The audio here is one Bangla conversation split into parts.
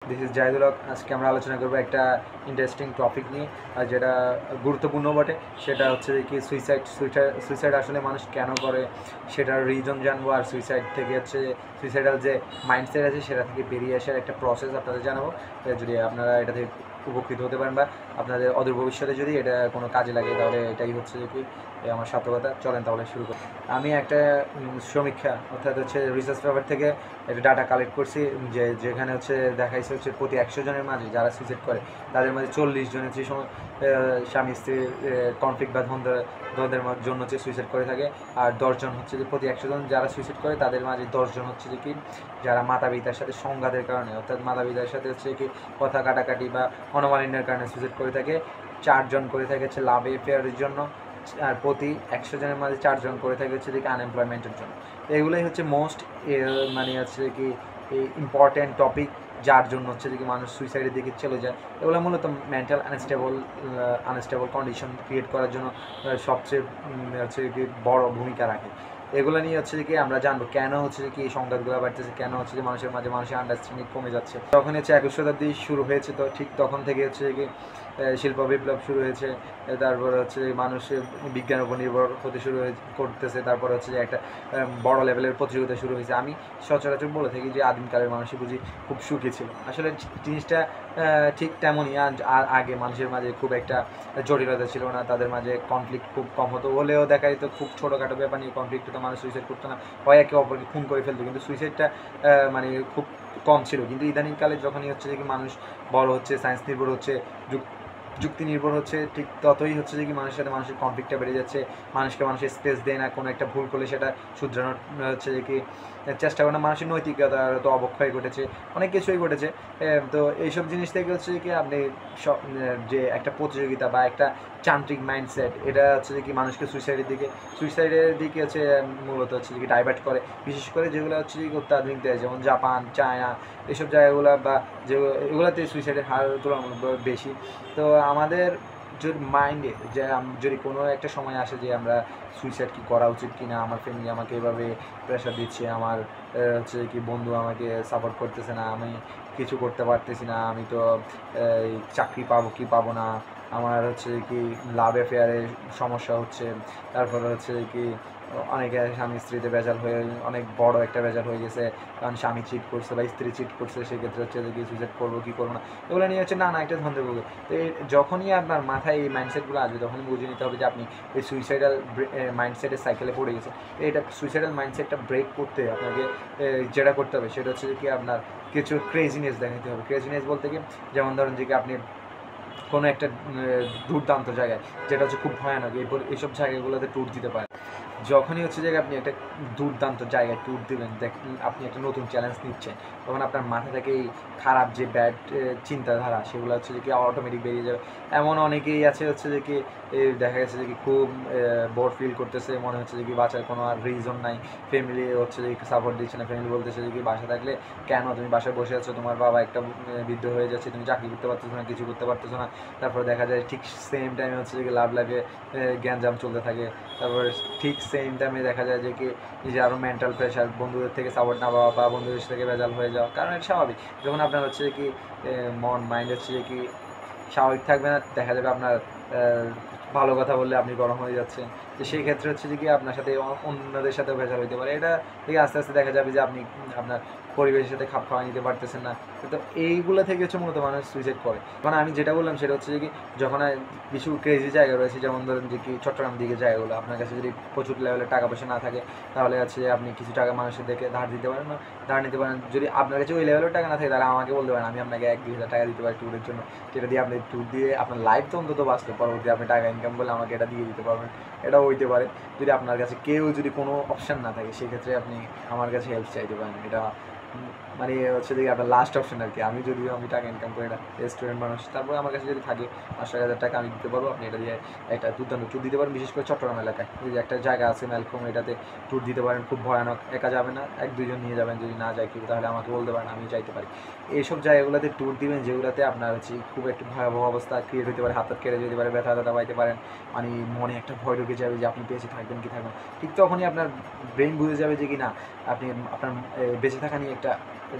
দিস ইজ জাহিদুল হক। আজকে আমরা আলোচনা করবো একটা ইন্টারেস্টিং টপিক নিয়ে, আর যেটা গুরুত্বপূর্ণ বটে। সেটা হচ্ছে কি সুইসাইড আসলে মানুষ কেন করে সেটার রিজন জানবো, আর সুইসাইড থেকে হচ্ছে সুইসাইডাল যে মাইন্ডসেট আছে সেটা থেকে বেরিয়ে আসার একটা প্রসেস আপনাদের জানাবো। যদি আপনারা এটা থেকে উপকৃত হতে পারেন বা আপনাদের অদূর ভবিষ্যতে যদি এটা কোনো কাজে লাগে, তাহলে এটাই হচ্ছে কি আমার সার্থকতা। চলেন তাহলে শুরু করি। আমি একটা সমীক্ষা অর্থাৎ হচ্ছে রিসার্চ পেপার থেকে একটা ডাটা কালেক্ট করছি, যেখানে হচ্ছে দেখাইছে হচ্ছে প্রতি 100 জনের মাঝে যারা সুইসাইড করে তাদের মাঝে 40 জন হচ্ছে স্বামী স্ত্রীর কনফ্লিক্ট বা দ্বন্দ্বের জন্য হচ্ছে সুইসাইড করে থাকে। আর 10 জন হচ্ছে যে প্রতি 100 জন যারা সুইসাইড করে তাদের মাঝে 10 জন হচ্ছে যে কি যারা মাতা পিতার সাথে সংঘাতের কারণে, অর্থাৎ মাতা পিতার সাথে হচ্ছে কি কথা কাটাকাটি বা মনোমালিন্যের কারণে সুইসাইড করে থাকে। 4 জন করে থাকে হচ্ছে লাভ এফেয়ারের জন্য, আর প্রতি 100 জনের মাঝে 4 জন করে থাকে হচ্ছে দেখি আনএমপ্লয়মেন্টের জন্য। তো এগুলোই হচ্ছে মোস্ট মানে হচ্ছে কি ইম্পর্ট্যান্ট টপিক, যার জন্য হচ্ছে দেখি মানুষ সুইসাইডের দিকে চলে যায়। এগুলো মূলত মেন্টাল আনস্টেবল কন্ডিশন ক্রিয়েট করার জন্য সবচেয়ে হচ্ছে কি বড় ভূমিকা রাখে। এগুলো নিয়ে হচ্ছে কি আমরা জানবো কেন হচ্ছে কি এই সংঘাতগুলো বাড়তেছে, কেন হচ্ছে যে মানুষের মাঝে মানুষের আন্ডারস্ট্যান্ডিং কমে যাচ্ছে। তখন হচ্ছে 21 শতাব্দী শুরু হয়েছে, তো ঠিক তখন থেকে হচ্ছে কি শিল্প বিপ্লব শুরু হয়েছে। তারপরে হচ্ছে মানুষের বিজ্ঞানের উপর নির্ভর হতে শুরু করতেছে। তারপরে হচ্ছে যে একটা বড় লেভেলের প্রতিযোগিতা শুরু হয়েছে। আমি সচরাচর বলে থাকি যে আদিমকালের মানুষই বুঝি খুব সুখী ছিল। আসলে জিনিসটা ঠিক তেমনই। আর আগে মানুষের মাঝে খুব একটা জটিলতা ছিল না, তাদের মাঝে কনফ্লিক্ট খুব কম হতো, হলেও দেখা যেত খুব ছোটোখাটো ব্যাপার নিয়ে কনফ্লিক্ট হতো, মানুষ সুইসাইড করতো না, হয় একে অপরকে খুন করে ফেলতো, কিন্তু সুইসাইডটা মানে খুব কম ছিল। কিন্তু ইদানিংকালে যখনই হচ্ছে যে কি মানুষ বড় হচ্ছে, সায়েন্স নির্ভর হচ্ছে, যুক্তি নির্ভর হচ্ছে, ঠিক ততই হচ্ছে যে কি মানুষের সাথে মানুষের কনফ্লিক্টটা বেড়ে যাচ্ছে। মানুষের স্পেস দেয় না, কোনো একটা ভুল করলে সেটা শুধরানোর হচ্ছে যে কি চেষ্টা করে না। মানুষের নৈতিকতার তো অবক্ষয় ঘটেছে, অনেক কিছুই ঘটেছে। তো এইসব জিনিস থেকে হচ্ছে কি আপনি যে একটা প্রতিযোগিতা বা একটা যান্ত্রিক মাইন্ডসেট, এটা হচ্ছে যে কি মানুষকে সুইসাইডের দিকে হচ্ছে মূলত হচ্ছে যে কি ডাইভার্ট করে। বিশেষ করে যেগুলো হচ্ছে যে অত্যাধুনিক দেশ, যেমন জাপান, চায়না, এইসব জায়গাগুলো বা এগুলোতে সুইসাইডের হার তুলনামূলক বেশি। তো আমাদের যদি মাইন্ডে যে যদি কোনো একটা সময় আসে যে আমরা সুইসাইড কি করা উচিত কি না, আমার ফ্যামিলি আমাকে এভাবে প্রেশার দিচ্ছে, আমার হচ্ছে কি বন্ধু আমাকে সাপোর্ট করতেছে না, আমি কিছু করতে পারতেছি না, আমি তো চাকরি পাবো কি পাবো না, আমার হচ্ছে কি লাভ অ্যাফেয়ারে সমস্যা হচ্ছে, তারপরে হচ্ছে কি অনেকে স্বামী স্ত্রীতে ভেজাল হয়ে অনেক বড় একটা ভেজাল হয়ে গেছে, কারণ স্বামী চিট করছে বা স্ত্রী চিট করছে, সেক্ষেত্রে হচ্ছে যে কি সুইসাইড করবো কি করবো না, এগুলো নিয়ে হচ্ছে না একটা ধন্দে ভোগে। তো যখনই আপনার মাথায় এই মাইন্ডসেটগুলো আসবে, তখনই বুঝে নিতে হবে যে আপনি এই সুইসাইডাল মাইন্ডসেটের সাইকেলে পড়ে গেছে। এটা সুইসাইডাল মাইন্ডসেটটা ব্রেক করতে আপনাকে যেটা করতে হবে সেটা হচ্ছে কি আপনার কিছু ক্রেজিনেস দেখাতে হবে। ক্রেজিনেস বলতে কি, যেমন ধরুন যে কি আপনি কোনো একটা দুর্দান্ত জায়গায়, যেটা হচ্ছে খুব ভয়ানক, এইসব জায়গাগুলোতে ট্যুর দিতে পারেন। যখনই হচ্ছে যে আপনি একটা দুর্দান্ত জায়গায় ট্যুর দেবেন, আপনি একটা নতুন চ্যালেঞ্জ নিচ্ছেন, তখন আপনার মাথা থেকে এই খারাপ যে ব্যাড চিন্তাধারা সেগুলো হচ্ছে যে কি অটোমেটিক বেরিয়ে যাবে। এমন অনেকেই আছে হচ্ছে যে কি দেখা গেছে যে কি খুব বোর ফিল করতেছে, মনে হচ্ছে যে কি বাঁচার কোনো আর রিজন নাই, ফ্যামিলি হচ্ছে যে সাপোর্ট দিচ্ছে না, ফ্যামিলি বলতেছে যে কি বাসা থাকলে কেন তুমি বাসায় বসে আছো, তোমার বাবা একটা বৃদ্ধ হয়ে যাচ্ছে, তুমি চাকরি করতে পারতেছো না, কিছু করতে পারতেছো না। তারপরে দেখা যায় ঠিক সেম টাইমে হচ্ছে যে কি লাভ লাইফে জ্ঞানজাম চলতে থাকে। তারপর ঠিক সেম টাইমে দেখা যায় যে কি নিজে আরও মেন্টাল প্রেশার, বন্ধুদের থেকে সাপোর্ট না পাওয়া বা বন্ধুদের থেকে ভেজাল হয়ে যাওয়া। কারণ এটা স্বাভাবিক, যখন আপনার হচ্ছে কি মাইন্ড হচ্ছে যে কি স্বাভাবিক থাকবে না, দেখা যাবে আপনার ভালো কথা বললে আপনি গরম হয়ে যাচ্ছেন। তো সেই ক্ষেত্রে হচ্ছে যে কি আপনার সাথে অন্যদের সাথেও ভেজাল হইতে পারে। এটা থেকে আস্তে আস্তে দেখা যাবে যে আপনি আপনার পরিবেশের সাথে খাপ খাওয়া নিতে পারতেছেন না। তো এইগুলো থেকে হচ্ছে মূলত মানুষ সুইসাইড করে। মানে আমি যেটা বললাম সেটা হচ্ছে যে কি যখন কিছু ক্রেজি জায়গা রয়েছে, যেমন ধরেন যে কি চট্টগ্রাম দিকে জায়গাগুলো, আপনার কাছে যদি প্রচুর লেভেলের টাকা পয়সা না থাকে, তাহলে হচ্ছে আপনি কিছু টাকা মানুষের দেখে ধার দিতে পারেন না, ধার নিতে পারেন। যদি আপনার কাছে ওই লেভেলের টাকা না থাকে, তাহলে আমাকে বলতে পারেন, আমি আপনাকে 1-2 হাজার টাকা দিতে পারি ট্যুরের জন্য, যেটা দিয়ে আপনি ট্যুর দিয়ে আপনার লাইফ তো অন্তত বাঁচতে, পরবর্তী আপনি টাকা ইনকাম করলে আমাকে এটা দিয়ে দিতে পারবেন। এটাও হইতে পারে। যদি আপনার কাছে যদি কোনো অপশান না থাকে, সেক্ষেত্রে আপনি আমার কাছে হেল্প চাইতে পারেন। এটা মানে হচ্ছে যে আপনার লাস্ট অপশন আর কি। আমি টাকা ইনকাম করি না, রেস্টুরেন্ট মানুষ, তারপরে আমার কাছে যদি থাকে 5-6 হাজার টাকা আমি দিতে পারবো, আপনি এটা দিয়ে একটা দুর্দান্ত ট্যুর দিতে পারেন। বিশেষ করে চট্টগ্রাম এলাকায় যে একটা জায়গা আছে ম্যালকম, এটাতে ট্যুর দিতে পারেন। খুব ভয়ানক, একা যাবে না, 1-2 জন নিয়ে যাবেন। যদি না যায় কেউ, তাহলে আমাকে বলতে পারেন, আমি যাইতে পারি। এইসব জায়গাগুলোতে ট্যুর দিবেন যেগুলোতে আপনার হচ্ছে খুব একটু ভয়াবহ অবস্থা ক্রিয়েট হতে পারে, হাত কেটে যেতে পারে, ব্যথা পাইতে পারেন, মানে মনে একটা ভয় ঢুকে যাবে যে আপনি বেঁচে থাকবেন কি থাকবেন। ঠিক তখনই আপনার ব্রেন বুঝে যাবে যে কি না, আপনি আপনার বেঁচে থাকা নিয়ে একটা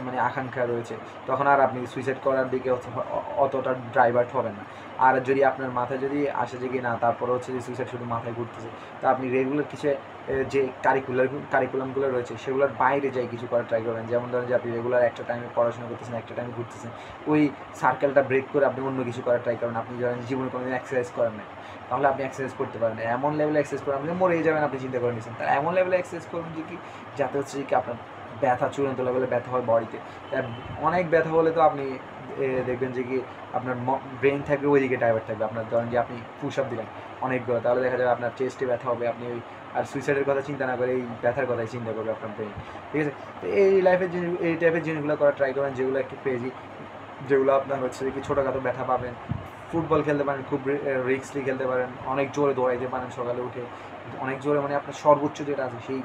মানে আকাঙ্ক্ষা রয়েছে, তখন আর আপনি সুইসাইড করার দিকে অতটা ডাইভার্ট হবেন না। আর যদি আপনার মাথায় যদি আসে যে কি না তারপরে হচ্ছে যে সুইসাইড শুধু মাথায় ঘুরতেছে, তো আপনি রেগুলার কিছু যে কারিকুলামগুলো রয়েছে সেগুলোর বাইরে যাই কিছু করার ট্রাই করবেন। যেমন ধরেন যে আপনি রেগুলার একটা টাইমে পড়াশোনা করতেছেন, একটা টাইমে ঘুরতেছেন, ওই সার্কেলটা ব্রেক করে আপনি অন্য কিছু করার ট্রাই করেন। আপনি যখন জীবনে কোনোদিন এক্সারসাইজ করেন না, তাহলে আপনি এক্সারসাইজ করতে পারেন না, এমন লেভেলে এক্সারসাইজ করেন আপনি মরেই যাবেন, আপনি চিন্তা করে নিয়েছেন। তার এমন লেভেলে এক্সারসাইজ করুন যে কি যাতে হচ্ছে কি আপনার ব্যথা চূড়ান্ত লেভেলে ব্যথা হয় বডিতে। অনেক ব্যথা হলে তো আপনি দেখবেন যে কি আপনার ব্রেন থাকবে ওইদিকে ডাইভার্ট থাকবে। আপনার ধরেন যে আপনি পুশ আপ দিলেন অনেকগুলো, তাহলে দেখা যাবে আপনার চেস্টে ব্যথা হবে, আপনি ওই আর সুইসাইডের কথা চিন্তা না করে এই ব্যথার কথাই চিন্তা করবে আপনার ব্রেন। ঠিক আছে, তো এই লাইফের জিনিস, এই টাইপের জিনিসগুলো করার ট্রাই করেন যেগুলো একটু ক্রেজি, যেগুলো আপনার হচ্ছে কি ছোটোখাটো ব্যথা পাবেন। ফুটবল খেলতে পারেন, খুব রিক্সলি খেলতে পারেন, অনেক জোরে দৌড়াইতে পারেন সকালে উঠে, অনেক জোরে মানে আপনার সর্বোচ্চ যেটা আছে সেই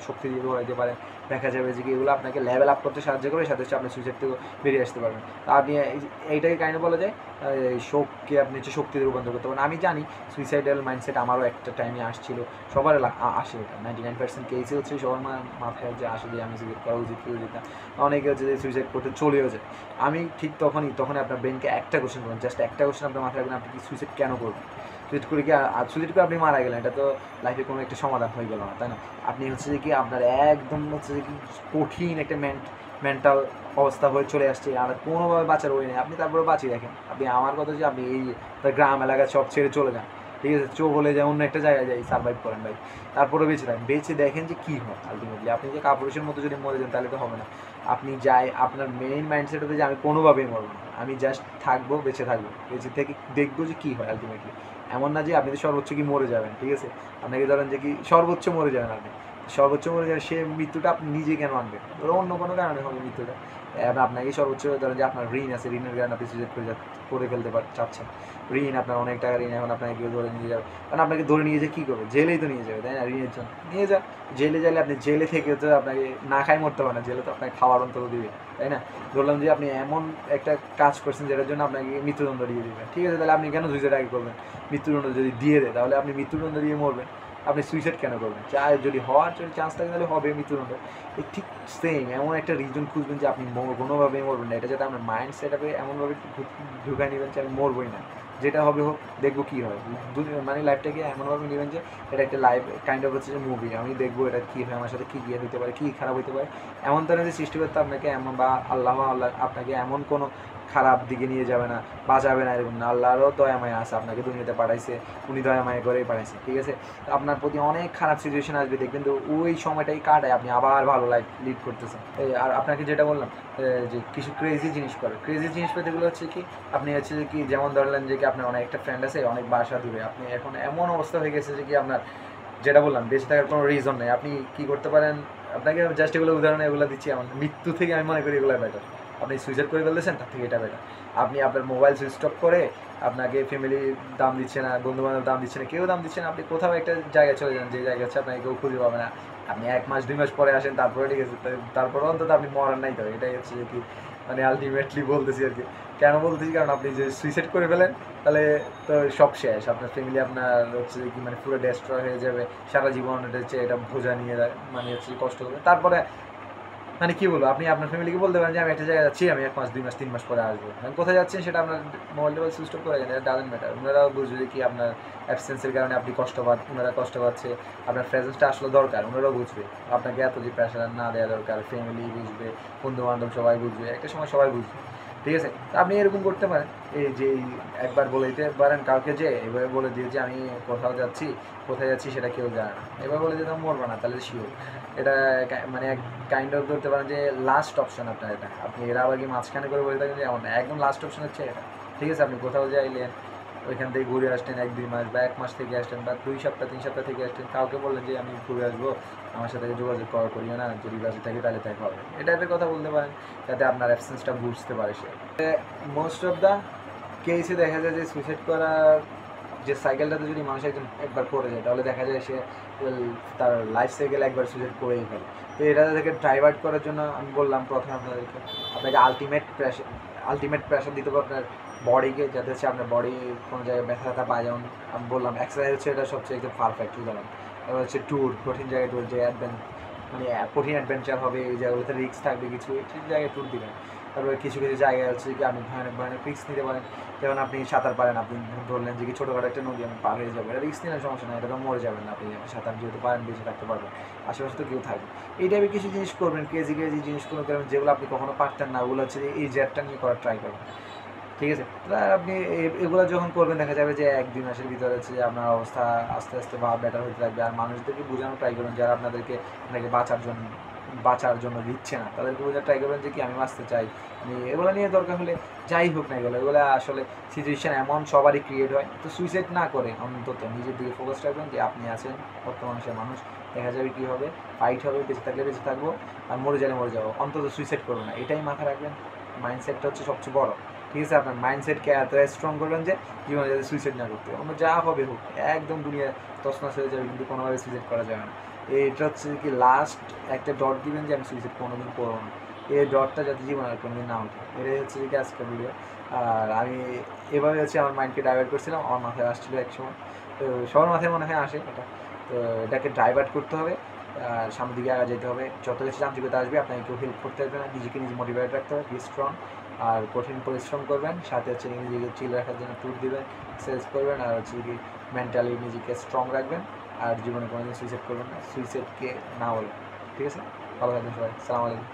শক্তি দিয়ে দৌড়াইতে পারেন। দেখা যাবে যে কি এগুলো আপনাকে লেভেল আপ করতে সাহায্য করে, সাথে সাথে আপনি সুইসাইড থেকে বেরিয়ে আসতে পারবেন। তা আপনি এইটাকে কাইন্ড বলা যায় শোককে আপনি হচ্ছে শক্তিতে রূপান্তর করতে পারেন। আমি জানি সুইসাইডাল মাইন্ডসেট আমারও একটা টাইমে আসছিল, সবার আসে, এটা 99% কেসে হচ্ছে সবার মাথায় যে আসে যে আমি সুইসাইড করা উচিত কি উচিত না। অনেকে হচ্ছে যে সুইসাইড করতে চলেও যায়। আমি ঠিক তখন আপনার ব্রেনকে একটা কোশ্চেন করবেন, জাস্ট একটা কোশ্চেন আপনার মাথায় রাখবেন, আপনি কি সুইসাইড কেন করবেন? সুইসাইড করে কি আর সুইসাইড করে আপনি মারা গেলেন, এটা তো লাইফে কোনো একটা সমাধান হয়ে গেল না, তাই না? আপনি হচ্ছে যে কি আপনার একদম হচ্ছে যে কি কঠিন একটা মেন্টাল অবস্থা হয়ে চলে আসছে, আর কোনোভাবে বাঁচার ওই নেই, আপনি তারপরে বাঁচিয়ে দেখেন। আপনি আমার কথা যে আপনি এই গ্রাম এলাকা সব ছেড়ে চলে যান, ঠিক আছে, বলে যে অন্য একটা জায়গায় যাই সার্ভাইভ করেন ভাই, তারপরে বেঁচে থাকেন, বেঁচে দেখেন যে কী হয় আলটিমেটলি। আপনি যে কাপুরুষের মতো যদি মরে যান তাহলে তো হবে না। আপনি যাই আপনার মেইন মাইন্ডসেট হতে যে আমি কোনোভাবেই মরবো না, আমি জাস্ট থাকবো, বেঁচে থাকবো, বেঁচে থেকে দেখবো যে কী হয় আলটিমেটলি। এমন না যে আপনি তো সর্বোচ্চ কি মরে যাবেন, ঠিক আছে, আপনাকে ধরেন যে কি সর্বোচ্চ মরে যাবেন, আপনি সর্বোচ্চ মরে যাবেন, সে মৃত্যুটা আপনি নিজে কেন আনবেন? ধরো অন্য কোনো কারণে হবে মৃত্যুটা, এবার আপনাকে সর্বোচ্চ ধরেন যে আপনার ঋণ আছে, ঋণের কারণে আপনি সুইসাইড করে ফেলতে চাচ্ছেন, ঋণ আপনার অনেক টাকা ঋণ, এখন আপনাকে কেউ ধরে নিয়ে যাবে, কারণ আপনাকে ধরে নিয়ে যে কী করবে? জেলেই তো নিয়ে যাবে, তাই না? ঋণের জন্য নিয়ে যা, জেলে যাইলে আপনি জেলে থেকে তো আপনাকে না খাই মরতে পারেন না, জেলে তো আপনাকে খাওয়ার অন্তত দিবে, তাই না? ধরলাম যে আপনি এমন একটা কাজ করছেন যেটার জন্য আপনাকে মৃত্যুদণ্ড দিয়ে দেবেন, ঠিক আছে, তাহলে আপনি কেন সুইসাইড আগে করবেন? মৃত্যুদণ্ড যদি দিয়ে দেয় তাহলে আপনি মৃত্যুদণ্ড দিয়ে মরবেন, আপনি সুইসাইড কেন করবেন? যদি হওয়ার চান্স থাকে তাহলে হবে মৃত্যুদণ্ড। এই ঠিক সেম এমন একটা রিজন খুঁজবেন যে আপনি কোনোভাবেই মরবেন না, এটা যাতে আপনার মাইন্ড সেট আপে এমনভাবে ঢুকাই নেবেন যে আমি মরবই না, যেটা হবে হোক, দেখবো কী হয়। মানে লাইফটাকে এমনভাবে নেবেন যে এটা একটা লাইফ কাইন্ড অফ হচ্ছে যে মুভি, আমি দেখবো এটা কী হয়, আমার সাথে কী গিয়ে হতে পারে, কী খারাপ হতে পারে। এমন ধরনের যে সৃষ্টিকর্তা আপনাকে এমন বা আল্লাহ আপনাকে এমন কোনো খারাপ দিকে নিয়ে যাবে না, বাঁচাবে না, এরকম না। আল্লাহরও দয়ামায়া আছে, আপনাকে দুনিয়াতে পাঠাইছে, উনি দয়ামায়া করেই পাঠাইছে, ঠিক আছে। আপনার প্রতি অনেক খারাপ সিচুয়েশন আসবে, দেখবেন তো ওই সময়টাই কাটায় আপনি আবার ভালো লাইফ লিড করতেছেন। আর আপনাকে যেটা বললাম যে কিছু ক্রেজি জিনিস করে, ক্রেজি জিনিস পেতে এগুলো হচ্ছে কি আপনি হচ্ছে যে কি যেমন ধরলেন যে কি আপনার অনেক একটা ফ্রেন্ড আছে অনেক বাসা দূরে, আপনি এখন এমন অবস্থা হয়ে গেছে যে কি আপনার যেটা বললাম বেঁচে থাকার কোনো রিজন নেই, আপনি কী করতে পারেন? আপনাকে জাস্ট এগুলো উদাহরণ এগুলো দিচ্ছি, আমার মৃত্যু থেকে আমি মনে করি এগুলো বেটার। আপনি সুইসাইড করে ফেলতেছেন, তার থেকে এটা বেটার। আপনি আপনার মোবাইল সুইচ অফ করে, আপনাকে ফ্যামিলি দাম দিচ্ছে না, বন্ধুবান্ধব দাম দিচ্ছে না, কেউ দাম দিচ্ছে না, আপনি কোথাও একটা জায়গায় চলে যান যে জায়গা হচ্ছে আপনাকে কেউ খুঁজে পাবে না, আপনি 1 মাস 2 মাস পরে আসেন, তারপরে ঠিক আছে, তারপরে অন্তত আপনি মরার নাই তো, এটাই হচ্ছে যে কি মানে আলটিমেটলি বলতেছি আর কি। কেন বলতেছি? কারণ আপনি যে সুইসাইড করে ফেলেন তাহলে তো সব শেষ, আপনার ফ্যামিলি আপনার হচ্ছে কি মানে পুরো ডেস্ট্রয় হয়ে যাবে, সারা জীবন এটা হচ্ছে এটা বোঝা নিয়ে মানে হচ্ছে কষ্ট হবে। তারপরে মানে কী বলবো, আপনি আপনার ফ্যামিলিকে বলতে পারেন যে আমি একটা জায়গায় যাচ্ছি, আমি 1 মাস 2 মাস 3 মাস পরে আসবো, আমি কোথায় যাচ্ছেন সেটা আপনার মোবাইল সুইচ অফ করে দেন, এটা ডাজেন্ট ম্যাটার। ওনারাও বুঝবে কি আপনার অ্যাবসেন্সের কারণে আপনি ওনারা কষ্ট পাচ্ছে, আপনার প্রেজেন্সটা আসলে দরকার, ওনারাও বুঝবে, আপনাকে এত যে প্রেশার না দেওয়া দরকার, ফ্যামিলি বুঝবে, বন্ধুবান্ধব সবাই বুঝবে, একটা সময় সবাই বুঝবে, ঠিক আছে। তো আপনি এরকম করতে পারেন, এই যে একবার বলে দিতে পারেন কাউকে যে এভাবে বলে দিয়ে যে আমি কোথায় যাচ্ছি সেটা কেউ জানে না, এবার বলে দিতে মরবো না, তাহলে শিওর এটা মানে কাইন্ড অফ ধরতে পারেন যে লাস্ট অপশন আপনার এটা। আপনি এরা আবার কি মাঝখানে করে বলে থাকেন যে এমন না, একদম লাস্ট অপশন হচ্ছে এটা, ঠিক আছে। আপনি কোথাও যাইলেন, ওইখান থেকে ঘুরে আসলেন 1-2 মাস বা 1 মাস থেকে আসলেন বা 2 সপ্তাহ 3 সপ্তাহ থেকে আসলেন, কাউকে বললেন যে আমি ঘুরে আসবো, আমার সাথে যোগাযোগ করিও না, যদি বাজে থাকে তাহলে তাই হবে, এই টাইপের কথা বলতে পারেন যাতে আপনার অ্যাবসেন্সটা বুঝতে পারে সে। মোস্ট অফ দ্য কেসে দেখা যায় যে সুইসাইড করার যে সাইকেলটাতে যদি মানুষ একবার পড়ে যায় তাহলে দেখা যায় সে তার লাইফ সাইকেল একবার সুইসাইড করেই ফেলে। তো এটা থেকে ডাইভার্ট করার জন্য আমি বললাম প্রথমে আপনাকে আলটিমেট প্রেশার দিতে হবে আপনার বডিকে, যাতে হচ্ছে আপনার বডি কোনো জায়গায় ব্যথা পায়। যেমন আমি বললাম এক্সারসাইজ হচ্ছে এটা সবচেয়ে একদম পারফেক্ট উদাহরণ। এবার হচ্ছে কঠিন জায়গায় ট্যুর যে একদম মানে কঠিন অ্যাডভেঞ্চার হবে, এই জায়গাগুলোতে রিস্ক থাকবে কিছু, সেই জায়গায় ট্যুর দিবেন। তারপরে কিছু কিছু জায়গায় হচ্ছে কি আপনি ভয়ানক ভয়ানক রিস্ক নিতে পারেন, যেমন আপনি সাঁতার পারেন, আপনি ধরলেন যে কি ছোটোখাটো একটা নদী আমি পার হয়ে যাবো, এটা রিস্ক নিলে সমস্যা নেই, এটা তো মরে যাবেন না, আপনি সাঁতার যেহেতু পারেন বেঁচে থাকতে পারবেন, আশেপাশে তো কেউ থাকবে। এই টাইপের কিছু জিনিস করবেন, ক্রেজি ক্রেজি জিনিসগুলো করবেন যেগুলো আপনি কখনো পারতেন না, ওগুলো হচ্ছে এই জেটটা নিয়ে করার ট্রাই করবেন। ঠিক আছে, আর আপনি এগুলো যখন করবেন দেখা যাবে যে 1-2 মাসের ভিতরে হচ্ছে যে আপনার অবস্থা আস্তে আস্তে বেটার হতে থাকবে। আর মানুষদেরকে বোঝানোর ট্রাই করবেন যারা আপনাকে বাঁচার জন্য দিচ্ছে না, তাদেরকে বোঝার ট্রাই করবেন যে কি আমি বাঁচতে চাই। এগুলো নিয়ে দরকার হলে যাই হোক না, এগুলো আসলে সিচুয়েশান এমন সবারই ক্রিয়েট হয়, তো সুইসাইড না করে অন্তত নিজের দিকে ফোকাস রাখবেন যে আপনি আছেন, বর্তমানের মানুষ, দেখা যাবে কী হবে, ফাইট হবে, বেঁচে থাকলে বেঁচে থাকবো, আর মরে গেলে মরে যাবো, অন্তত সুইসাইড করবো না, এটাই মাথায় রাখবেন। মাইন্ডসেটটা হচ্ছে সবচেয়ে বড়। ঠিক আছে, আপনার মাইন্ডসেটকে এত স্ট্রং করবেন যে জীবনে যাতে সুইসাইড না করতে, অন্য যা হবে হোক, একদম দুনিয়া তছনছ হয়ে যাবে, কিন্তু কোনোভাবে সুইসাইড করা যাবে না। এটা হচ্ছে কি লাস্ট একটা ডট দিবেন যে আমি সুইসাইড কোনোদিন করবো না, এই ডটটা যাতে জীবনে আর কোনোদিন না ওঠে, এটাই হচ্ছে কি আজকের ভিডিও। আর আমি এভাবে হচ্ছে আমার মাইন্ডকে ডাইভার্ট করছিলাম, আমার মাথায় আসছিলো এক সময়, তো সবার মাথায় মনে হয় আসে এটা, তো এটাকে ডাইভার্ট করতে হবে, আর সামনের দিকে আগে যেতে হবে। যত কিছু যান্ত্রিকতা আসবে আপনাকে কেউ হেল্প করতে হবে না, নিজেকে নিজে মোটিভেট রাখতে হবে, বি স্ট্রং, আর কঠিন পরিশ্রম করবেন, সাথে হচ্ছে নিজেকে চিল রাখার জন্য ট্যুর দিবেন, এক্সারসাইজ করবেন, আর হচ্ছে কি মেন্টালি নিজেকে স্ট্রং রাখবেন, আর জীবনে কোনোদিন সুইসাইড করবেন না, সুইসাইডকে না বলবেন। ঠিক আছে, ভালো থাকবেন সবাই, সালাম আলাইকুম।